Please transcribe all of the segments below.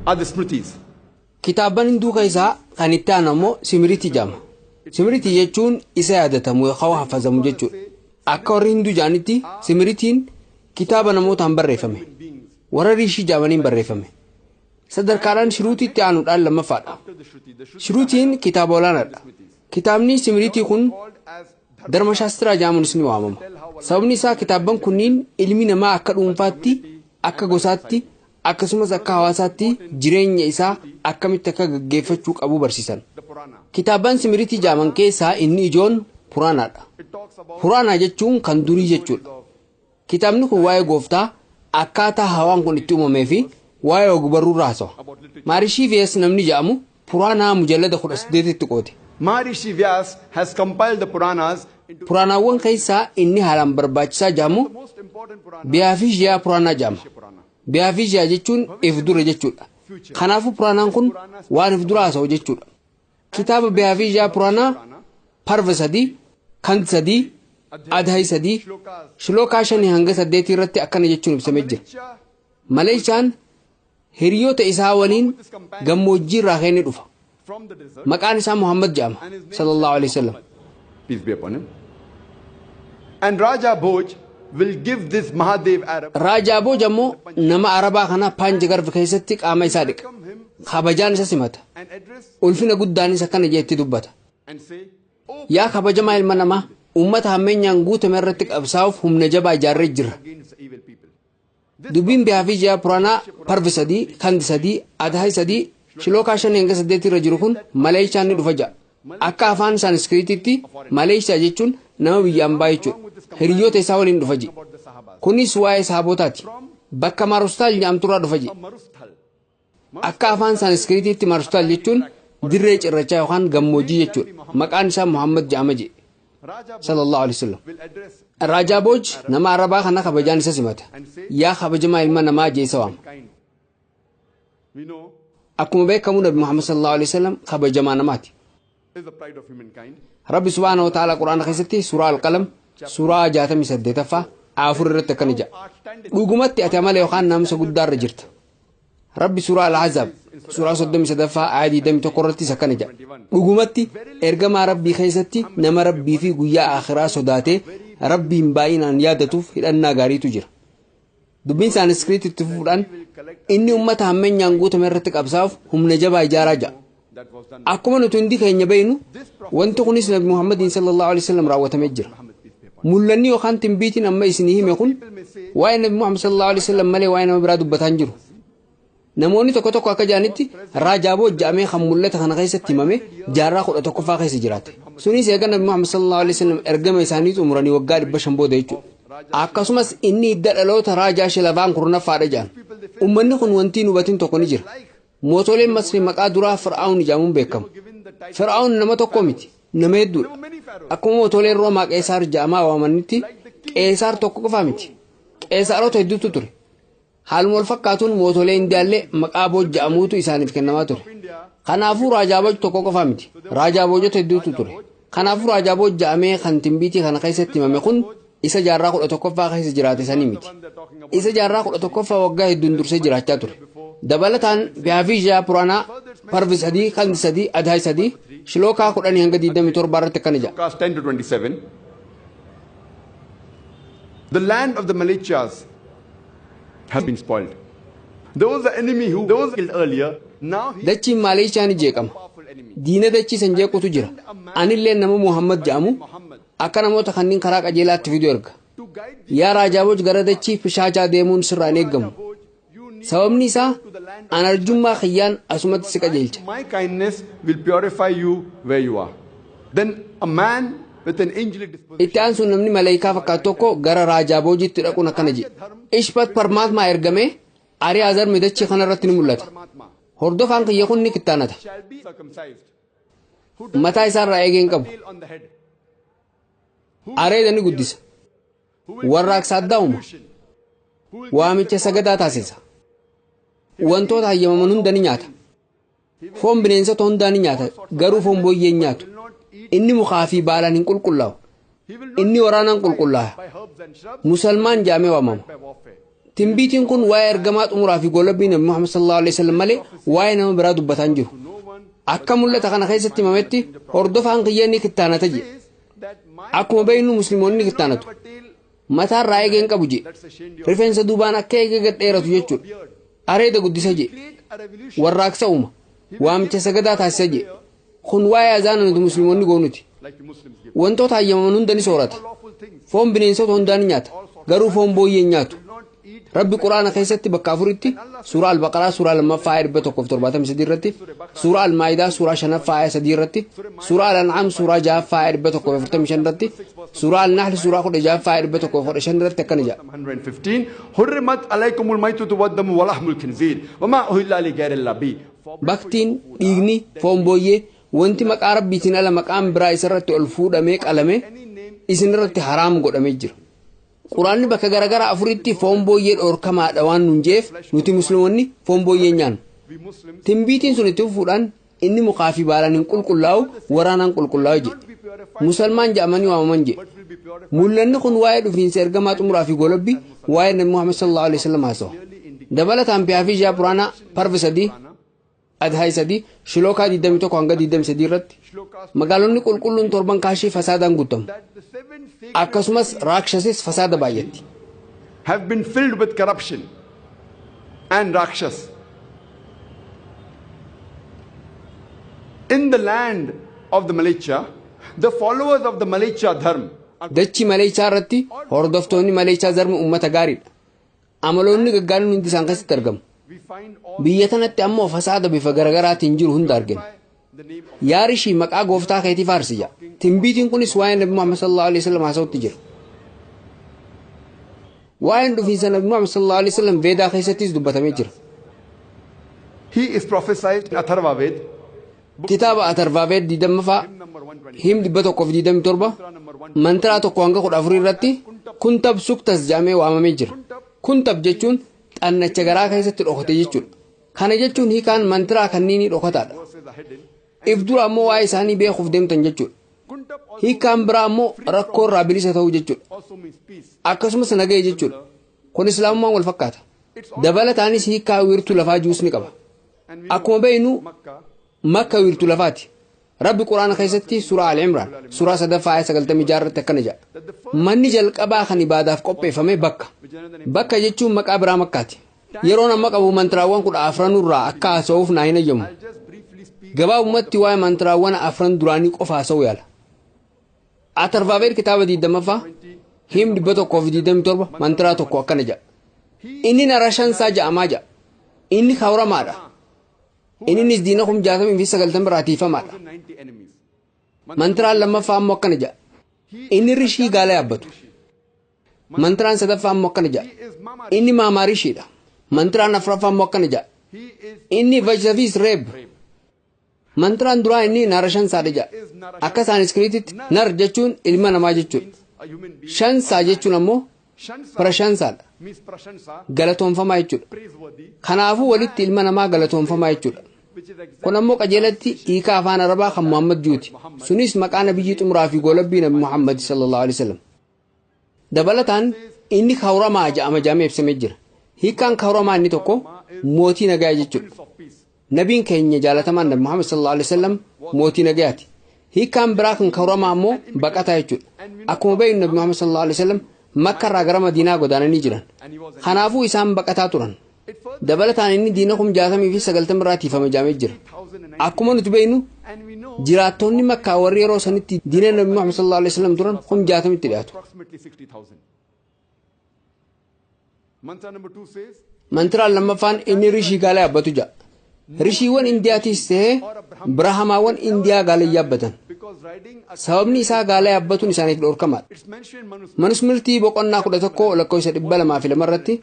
Are the Smritis. Kitaaban hinduu keessaa kan itti aanu ammoo Simritii jedhama. Simritii jechuun isa yaadatamu yookaan hafazamu jechuudha. Akka warri hinduu jedhanitti Simritiin kitaaba namootaan barreeffame. Warra riishii jedhamaniin barreeffame. Sadarkaadhaan Shruutii itti aanuudhaan lammaffaadha. Shruutiin kitaaba olaanaadha. Kitaabni Simritii kun Dharmashaastiraa jedhamuunis ni waamama. Sababni isaa kitaaban kunniin ilmi namaa akka dhuunfaatti, akka gosaatti, akkasumas akka hawaasaatti jireenya isaa akkamitti akka gaggeeffachuu qabu barsiisan. Kitaaban Simritii jedhaman keessaa inni ijoon Puraanaadha. Puraanaa jechuun kan durii jechuudha. Kitaabni kun waa'ee gooftaa akkaataa hawaan kun itti uumamee fi waa'ee ogbarruu haasawa. Maharishi Vyas namni jedhamu Puraanaa mujallada 18tti qoode. Maharishi Vyas has compiled the Puranas. Puraanaawwan keessaa inni haalaan barbaachisaa jedhamu Byaafijyaa Puraanaa jedhama. Byaafijyaa jechuun ifdura jechuudha. Kanaafuu Puraanaan kun waan ifdura haasa'u jechuudha. Kitaaba Byaafijyaa Puraanaa parva 3, kandi 3, adhayi 3, shilookaa 5 hanga 8 irratti akkana jechuun ibsamee jira. Maleechaan hiriyoota isaa waliin gammoojjii irraa ka'ee dhufa. Maqaan isaa Muhammad jedhama sallallahu alaihi wasallam. Peace be upon him. And Raja Bhoj will give this Mahadev Arab. Raja Bhoj ammoo nama Arabaa kana Panj Garba keessatti qaama isaa dhiqa. Kabajaan isa simata. Ulfina guddaanis akkana jeetti dubbata. Yaa kabajamaa ilma namaa uummata hammeenyaan guutame irratti qabsaa'uuf humna jabaa ijaarree jira. Dubbiin Byaafijyaa Puraanaa parvi 3, kandi 3, adhayi 3, shilookaa 5 hanga 8 irra jiru kun Maleeshaan ni dhufa ja'a. Akka afaan Sanskriititti Maleeshaa jechuun nama biyya ambaa jechuudha. Hiriyoota isaa waliin dhufa ji. Kunis waa'ee sahaabotaati. Bakka Marustal jedhamturraa dhufa ji. Akka afaan Sanskriititti Marustal jechuun dirree cirrachaa yookaan gammoojjii jechuudha. Maqaan isaa Muhammad jedhama je. Sallallahu alaihi wasallam. Raja Bhoj nama Arabaa kana kabajaan isa simata. Yaa kabajamaa ilma namaa jeessa waama. Akkuma beekamu Nabi Muhammad sallallahu alaihi wasallam kabajamaa namaati. Rabbi subhanahu wa ta'ala Qur'aana keessatti suuraa Al-Qalam suuraa 68ffaa afur irratti akkana jedha. Dhugumatti ati amala yookaan naamusa guddaa irra jirta. Rabbi suuraa Al-Ahzab suuraa 33ffaa ayat 21 irratti akkana jedha. Dhugumatti ergamaa Rabbii keessatti nama Rabbii fi guyyaa akhiraa sodaatee Rabbiin baay'inaan yaadatuuf hidhannaa gaariitu jira. Dubbiin Sanskriititti fuudhaan inni uummata hammeenyaan guutame irratti qabsaa'uuf humna jabaa ijaaraa jira. Akkuma nuti hundi keenya beeknu wanti kunis Nabi Muhammad sallallahu alaihi wasallam raawwatamee jira. Mul'anni yookaan timbiitiin amma isinii hime kun waa'ee Nabi Muhammad sallallahu alaihi wasallam malee waa'ee nama biraa dubbataa hin jiru. Namoonni tokko tokko akka jedhanitti Raja Bhoj jedhamee kan mul'ata kana keessatti himame jaarraa 11ffaa keessa jiraate. Sunis eega Nabi Muhammad sallallahu alaihi wasallam ergama isaanii xumuranii waggaa 500 booda jechuudha. Akkasumas inni hidda dhaloota Raajaa Shilavaan kurnaffaadha jedhan. Uummanni kun wanti hubatiin tokko ni jira. Mootoleen Masrii maqaa duraa Fir'aawn jedhamuun beekamu. Fir'aawn nama tokko miti, nama hedduudha. Akkuma mootoleen Roomaa Qeesaar jedhamaa waamanitti Qeesaar tokko qofa miti. Qeesaarota hedduutu ture. Haaluma wal fakkaatuun mootolee Indiyaallee maqaa Bhoj jedhamuutu isaaniif kennamaa ture. Kanaafuu Raja Bhoj tokko qofa miti. Raja Bhojota hedduutu ture. Kanaafuu Raja Bhoj jedhamee kan timbiitii kana keessatti himame kun isa jaarraa 11ffaa keessa jiraate sanii miti. Isa jaarraa 11ffaa waggaa hedduun dursee jiraachaa ture. Dabalataan Byaafijyaa Puraanaa parvi 3, kandi 3, adhayi 3, shilookaa 10 hanga 27 irratti akkana jedha. 10 to 27. The land of the Malichas has been spoiled. There was the enemy who was killed earlier. Now he Dachiin Maleeshaa ni jeeqama. Diina dachii san jeequtu jira. Anillee nama Muhammad jedhamu akka namoota kanneen karaa qajeelaatti fiduu erga. Yaa Raja Bhoj gara dachii Pishaachaa deemuun sirraan eeggamu. Sababni isaa an arjummaa kiyyaan asumatti si qajeelcha. my kindness will purify you where you are. Then a man with an angelic disposition. Itti aansuun namni malaayikaa fakkaatu tokko gara Raja Bhojitti dhaquun akkana jedhe. Ishpat Parmaatmaa ergamee Ariyaazar midachii kanarratti ni mul'ata. hordofaan kiyya kun ni kittaanata shall be circumcised. mataa isaarraa eegeen qabu Nail on the head. areeda ni guddisa warraaqsa addaa uuma waamicha sagadaa taasisa wantoota hayyamaman hunda ni nyaata foon bineensota hundaa ni nyaata garuu foon booyyeen nyaatu inni mukaa fi baalaan hin qulqullaa'u inni waraanaan qulqullaa'a By herbs and shrubs, musalmaan jaamee waamama by warfare. timbiitiin kun waa'ee ergamaa xumuraa fi golabbii nabi muhammad sallallahu alaihi wasallam malee waa'ee nama biraa dubbataa hin jiru No one akka mul'ata kana keessatti himametti hordofaan kiyya ni kittaanata jedhe says that my akkuma beeknu musliimoonni ni kittaanatu have a tail, mataarraa eegeen qabu jedhe that's a shame. rifeensa duubaan akka eegee gad dheeratu jechuudha areeda guddisa jedhe Create a revolution warraaqsa uuma waamicha sagadaa taasisa jedhe kun waa'ee azaana nuti musliimoonni goonuti like the Muslims give. wantoota hayyamaman hunda ni soorata Lawful things. foon bineensota hundaa ni nyaata garuu foon booyyeen nyaatu Do not eat. rabbi quraana keessatti bakka afuritti suuraa albaqaraa suuraa lammaffaa aaya 173 irratti suuraa almaayidaa suuraa shanaffaa aaya 3 irratti suuraa alan'aam suuraa ja'affaa aaya 145 irratti suuraa alnahl suuraa 16ffaa aaya 115 irratti akkana jedha 115 حرمت عليكم الميتة والدم ولحم الخنزير وما أهل لغير الله به. baktiin dhiigni foon booyyee wanti maqaa rabbiitiin ala maqaan biraa isarratti ol fuudhamee qalame isin irratti haraam godhamee jira quraanni bakka garagaraa afuritti foon booyyee dhoorkamaadha waan nun jeef nuti musliimoonni foon booyyee nyaannu We Muslims timbiitiin sun itti fuudhaan inni mukaa fi baalaan hin qulqullaa'u waraanaan qulqullaa'u jedhe be purified, musalmaan jedhamanii waamaman jedhe but will be purified. mul'anni kun waa'ee dhufiinsa ergamaa xumuraa fi golabbii waa'ee nabi muhammad sallallahu alaihi wasallam haasawa dabalataan piyaa fi jaa puraanaa parvi sadii adhaay sadii shilookaa 21 hanga 23 irratti Shlokas magaalonni qulqulluun torban kaashii fasaadaan guutamu that the seven sacred akkasumas raakshasis fasaada baay'atti have been filled with corruption and rakshas. In the land of the Malicha, the followers of the Malicha Dharma are dachii maleechaa irratti hordoftoonni maleechaa zarmi ummata gaariidha amaloonni gaggaarii hundi isaan keessatti argamu we find all biyya tanatti ammoo fasaada bifa garagaraatiin jiru hunda argina by the name of yaarishii maqaa gooftaa keetii faarsija timbiitiin kunis waa'ee nabi muhammad sallallahu alaihi wasallam haasa'utti jira waa'een dhufiinsa nabi muhammad sallallahu alaihi wasallam veedaa keessattis dubbatamee jira he is prophesied in Atharva Ved, kitaaba atarvaaveed 20ffaa number 120, him 127 number 1. mantaraa tokko hanga 14 irratti kuntab suktas jedhamee waamamee jira kuntab jechuun xannacha garaa keessatti dhokate jechuudha kana jechuun hiikaan mantaraa kanniini dhokataadha Verses are hidden. if dura ammoo waa'ee isaanii beekuuf deemtan jechuudha Kuntab also, hiikaan biraa ammoo rakkoo irraa bilisa ta'uu jechuudha also means peace. akkasumas nagaya jechuudha kun islaamummaan wal fakkaata dabalataanis hiikaa wiirtuu lafaa juus ni qaba And we akkuma beeknu Makkah, makka wiirtuu lafaati rabbi quraana keessatti suuraa al-imraan suuraa 3ffaa aaya 96 irratti akkana jedha that the first manni jalqabaa kan ibaadaaf qopheeffame bakka which another name bakka jechuun maqaa biraa makkaati yeroon amma qabu mantiraawwan 14 irraa akka haasa'uuf naa hin ayyamu I'll just briefly speak. gabaabumatti waa'ee mantiraawwan 4 duraanii qofa haasa'uu yaala atarvaaveed kitaaba 20ffaa him 127 mantiraa tokko akkana jedha inni narashansaa ja'amaa jedha inni kawramaadha innis diina 69 irraa tiifamaadha 90 enemies. mantiraan lammaffaa ammoo akkana jedha inni rishii gaala yaabbatu mantiraan sadaffaa ammoo akkana jedha He is Mama. inni maamaarishiidha mantiraan afuraffaa ammoo akkana jedha He is inni vajsafiis reeb mantiraan duraa inni narashansaadha jedha akka saaniskiriititti nar jechuun ilma namaa jechuudha a human being. shansaa jechuun ammoo Shansa prashansaadha means prashansa, galatoonfamaa jechuudha praiseworthy, kanaafuu walitti ilma namaa galatoonfamaa jechuudha which is exactly kun ammoo qajeelatti hiikaa afaan arabaa kan muhammad juuti sunis maqaa nabiyyi xumuraa fi golabbii nabi muhammad sallallahu alaihi wasallam dabalataan inni kawramaa jedhama jedhamee ibsamee jira hiikaan kawramaa inni tokko mootii nagaa jechuudha Prince of Peace. nabiin keenya jaalatamaan nabi muhammad sallallahu alaihi wasallam mootii nagaati hiikaan biraa kan kawramaa ammoo baqataa jechuudha akkuma beeknu nabi muhammad sallallahu alaihi wasallam makka irraa gara madiinaa godaananii jiran And he was a kanaafuu isaan baqataa turan it further dabalataan inni diina 60 fi 90 irraa tiifame jedhamee jira 1090. akkuma nuti beeknu And we know jiraattonni makkaa warri yeroo sanitti diina nabi muhammad sallallahu alaihi wasallam turan 60 tti dhiyaatu approximately 60,000. Mantra number 2 says, mantiraan lammaffaan inni rishii gaala yaabbatu jedha rishiiwwan indiyaatiis ta'ee birahamaawwan indiyaa gaala yaabbatan sababni isaa gaala yaabbatuun isaaniif dhorkamaadha. It's mentioned in Manusmurtii boqonnaa 11 lakkoofsa 202 irratti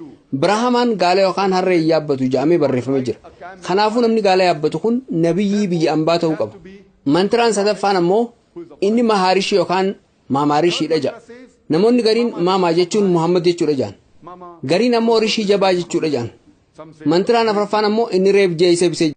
Biraahamaan gaala yookaan harree yaabbatu jedhamee barreeffamee jira. Kanaafuu namni gaala yaabbatu kun nabiyyii biyya ambaa ta'uu qaba. Mantiraan sadaffaan ammoo inni Mahaarishii yookaan Maamaarishiidha jedha. Namoonni gariin Maamaa jechuun Muhammad jechuudha jedhan. Gariin ammoo Rishii jabaa jechuudha jedhan. Mantiraan afuraffaan ammoo inni Reeb jeesee bisee